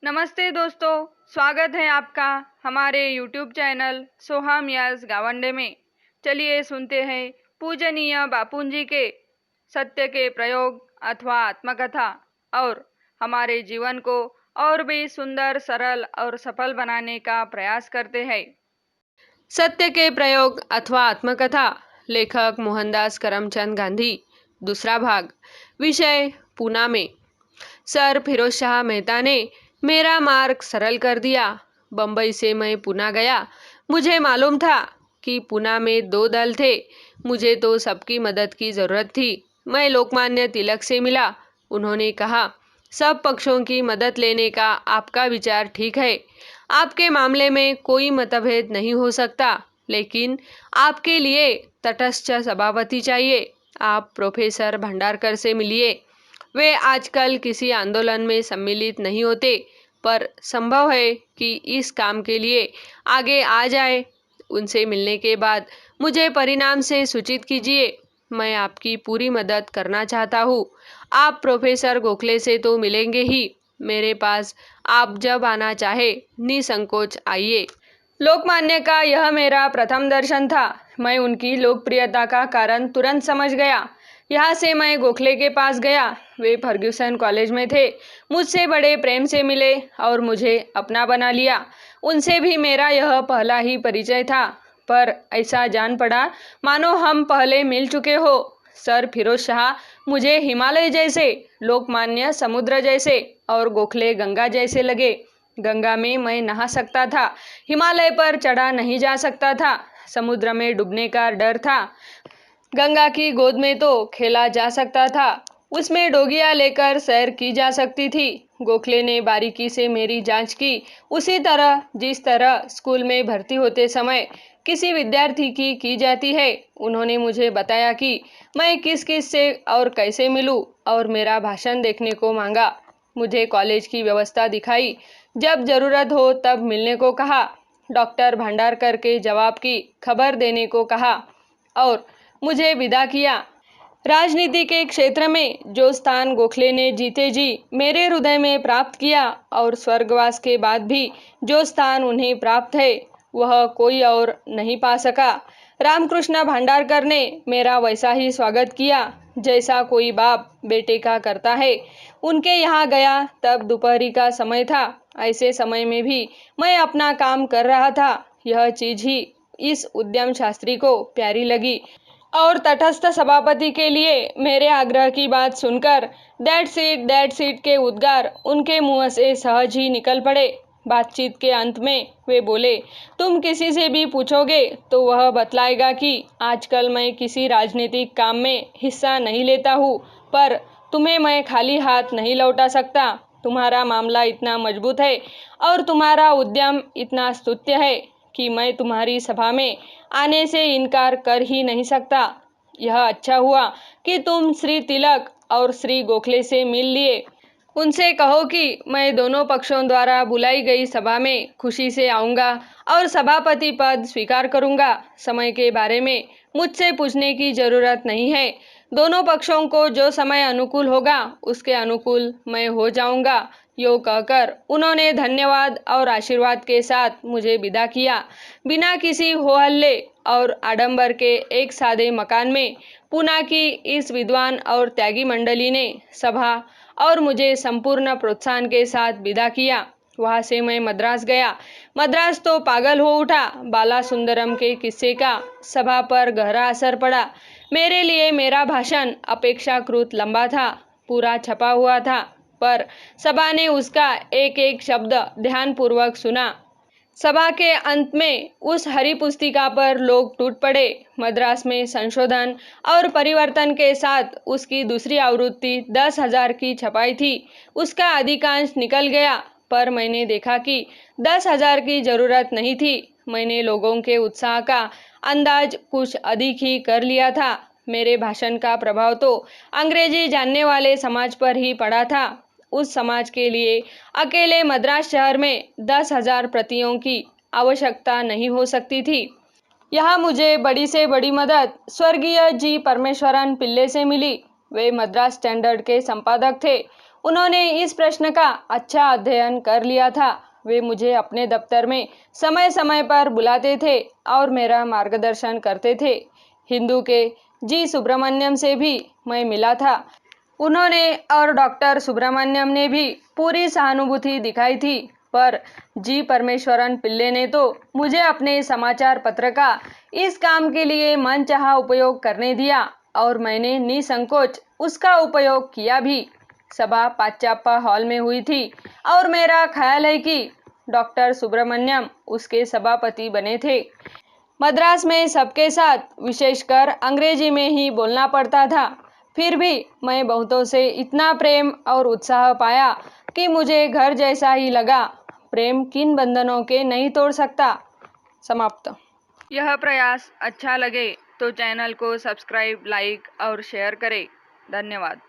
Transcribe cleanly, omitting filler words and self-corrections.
नमस्ते दोस्तों, स्वागत है आपका हमारे YouTube चैनल सोहम यस गावंडे में। चलिए सुनते हैं पूजनीय बापूजी के सत्य के प्रयोग अथवा आत्मकथा और हमारे जीवन को और भी सुंदर, सरल और सफल बनाने का प्रयास करते हैं। सत्य के प्रयोग अथवा आत्मकथा, लेखक मोहनदास करमचंद गांधी, दूसरा भाग। विषय पूना में। सर फिरोज शाह मेहता ने मेरा मार्ग सरल कर दिया। बम्बई से मैं पूना गया। मुझे मालूम था कि पूना में 2 दल थे। मुझे तो सबकी मदद की ज़रूरत थी। मैं लोकमान्य तिलक से मिला। उन्होंने कहा, सब पक्षों की मदद लेने का आपका विचार ठीक है। आपके मामले में कोई मतभेद नहीं हो सकता, लेकिन आपके लिए तटस्थ सभापति चाहिए। आप प्रोफेसर भंडारकर से मिलिए। वे आजकल किसी आंदोलन में सम्मिलित नहीं होते, पर संभव है कि इस काम के लिए आगे आ जाए। उनसे मिलने के बाद मुझे परिणाम से सूचित कीजिए। मैं आपकी पूरी मदद करना चाहता हूँ। आप प्रोफेसर गोखले से तो मिलेंगे ही। मेरे पास आप जब आना चाहे निसंकोच आइए। लोकमान्य का यह मेरा प्रथम दर्शन था। मैं उनकी लोकप्रियता का कारण तुरंत समझ गया। यहाँ से मैं गोखले के पास गया। वे फर्ग्यूसन कॉलेज में थे। मुझसे बड़े प्रेम से मिले और मुझे अपना बना लिया। उनसे भी मेरा यह पहला ही परिचय था, पर ऐसा जान पड़ा मानो हम पहले मिल चुके हो। सर फिरोज शाह मुझे हिमालय जैसे, लोकमान्य समुद्र जैसे और गोखले गंगा जैसे लगे। गंगा में मैं नहा सकता था, हिमालय पर चढ़ा नहीं जा सकता था। समुद्र में डूबने का डर था। गंगा की गोद में तो खेला जा सकता था। उसमें डोगियां लेकर सैर की जा सकती थी। गोखले ने बारीकी से मेरी जांच की, उसी तरह जिस तरह स्कूल में भर्ती होते समय किसी विद्यार्थी की जाती है। उन्होंने मुझे बताया कि मैं किस किस से और कैसे मिलूं और मेरा भाषण देखने को मांगा। मुझे कॉलेज की व्यवस्था दिखाई। जब जरूरत हो तब मिलने को कहा। डॉक्टर भंडारकर के जवाब की खबर देने को कहा और मुझे विदा किया। राजनीति के क्षेत्र में जो स्थान गोखले ने जीते जी मेरे हृदय में प्राप्त किया और स्वर्गवास के बाद भी जो स्थान उन्हें प्राप्त है, वह कोई और नहीं पा सका। रामकृष्ण भंडारकर ने मेरा वैसा ही स्वागत किया जैसा कोई बाप बेटे का करता है। उनके यहाँ गया तब दोपहरी का समय था। ऐसे समय में भी मैं अपना काम कर रहा था। यह चीज ही इस उद्यम शास्त्री को प्यारी लगी और तटस्थ सभापति के लिए मेरे आग्रह की बात सुनकर दैट्स इट के उद्गार उनके मुंह से सहज ही निकल पड़े। बातचीत के अंत में वे बोले, तुम किसी से भी पूछोगे तो वह बतलाएगा कि आजकल मैं किसी राजनीतिक काम में हिस्सा नहीं लेता हूँ, पर तुम्हें मैं खाली हाथ नहीं लौटा सकता। तुम्हारा मामला इतना मजबूत है और तुम्हारा उद्यम इतना स्तुत्य है कि मैं तुम्हारी सभा में आने से इनकार कर ही नहीं सकता। यह अच्छा हुआ कि तुम श्री तिलक और श्री गोखले से मिल लिए। उनसे कहो कि मैं दोनों पक्षों द्वारा बुलाई गई सभा में खुशी से आऊँगा और सभापति पद स्वीकार करूँगा। समय के बारे में मुझसे पूछने की जरूरत नहीं है। दोनों पक्षों को जो समय अनुकूल होगा उसके अनुकूल मैं हो जाऊँगा। यो कहकर उन्होंने धन्यवाद और आशीर्वाद के साथ मुझे विदा किया। बिना किसी हो हल्ले और आडंबर के एक सादे मकान में पूना की इस विद्वान और त्यागी मंडली ने सभा और मुझे संपूर्ण प्रोत्साहन के साथ विदा किया। वहाँ से मैं मद्रास गया। मद्रास तो पागल हो उठा। बाला सुंदरम के किस्से का सभा पर गहरा असर पड़ा। मेरे लिए मेरा भाषण अपेक्षाकृत लंबा था, पूरा छपा हुआ था, पर सभा ने उसका एक एक शब्द ध्यानपूर्वक सुना। सभा के अंत में उस हरी पुस्तिका पर लोग टूट पड़े। मद्रास में संशोधन और परिवर्तन के साथ उसकी दूसरी आवृत्ति 10,000 की छपाई थी। उसका अधिकांश निकल गया, पर मैंने देखा कि 10,000 की जरूरत नहीं थी। मैंने लोगों के उत्साह का अंदाज कुछ अधिक ही कर लिया था। मेरे भाषण का प्रभाव तो अंग्रेजी जानने वाले समाज पर ही पड़ा था। उस समाज के लिए अकेले मद्रास शहर में 10,000 प्रतियों की आवश्यकता नहीं हो सकती थी। यहाँ मुझे बड़ी से बड़ी मदद स्वर्गीय जी परमेश्वरन पिल्ले से मिली। वे मद्रास स्टैंडर्ड के संपादक थे। उन्होंने इस प्रश्न का अच्छा अध्ययन कर लिया था। वे मुझे अपने दफ्तर में समय समय पर बुलाते थे और मेरा मार्गदर्शन करते थे। हिंदू के जी सुब्रमण्यम से भी मैं मिला था। उन्होंने और डॉक्टर सुब्रमण्यम ने भी पूरी सहानुभूति दिखाई थी, पर जी परमेश्वरन पिल्ले ने तो मुझे अपने समाचार पत्र का इस काम के लिए मनचाहा उपयोग करने दिया और मैंने निसंकोच उसका उपयोग किया भी। सभा पाच्चाप्पा हॉल में हुई थी और मेरा ख्याल है कि डॉक्टर सुब्रमण्यम उसके सभापति बने थे। मद्रास में सबके साथ विशेषकर अंग्रेजी में ही बोलना पड़ता था। फिर भी मैं बहुतों से इतना प्रेम और उत्साह पाया कि मुझे घर जैसा ही लगा। प्रेम किन बंधनों के नहीं तोड़ सकता। समाप्त। यह प्रयास अच्छा लगे तो चैनल को सब्सक्राइब, लाइक और शेयर करें। धन्यवाद।